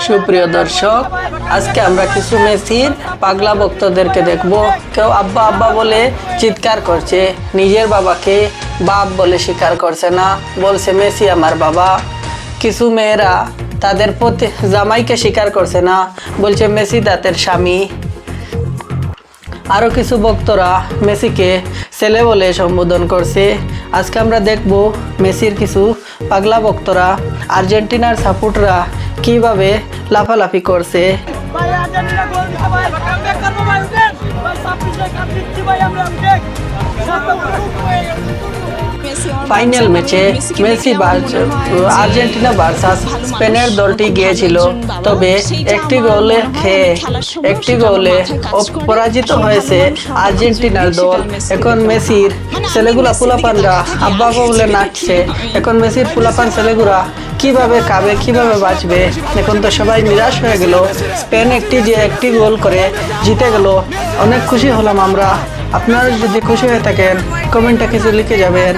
সুপ্রিয় দর্শক, আজকে আমরা কিছু মেসির পাগলা ভক্তদেরকে দেখব। কেউ আব্বা আব্বা বলে চিৎকার করছে, নিজের বাবাকে বাপ বলে স্বীকার করছে না, বলছে মেসি আমার বাবা। কিছু মেয়েরা তাদের জামাইকে স্বীকার করছে না, বলছে মেসি তাদের স্বামী। আরও কিছু ভক্তরা মেসিকে ছেলে বলে সম্বোধন করছে। আজকে আমরা দেখব মেসির কিছু পাগলা ভক্তরা, আর্জেন্টিনার সাপোর্টরা কিভাবে লাফালাফি করছে। ফাইনাল ম্যাচে মেসি আর্জেন্টিনা ভার্সাস স্পেনের দলটি গিয়েছিল, তবে একটি গোলে পরাজিত হয়েছে আর্জেন্টিনার দল। এখন মেসির ছেলেগুলা পোলাপানরা আব্বা বলে নাচছে। এখন মেসির পোলাপান ছেলেগুলা কিভাবে খাবে, কিভাবে বাঁচবে? এখন তো সবাই নিরাশ হয়ে গেল। স্পেন একটি গোল করে জিতে গেল। অনেক খুশি হলাম আমরা। আপনারা যদি খুশি হয়ে থাকেন কমেন্টে কিছু লিখে যাবেন।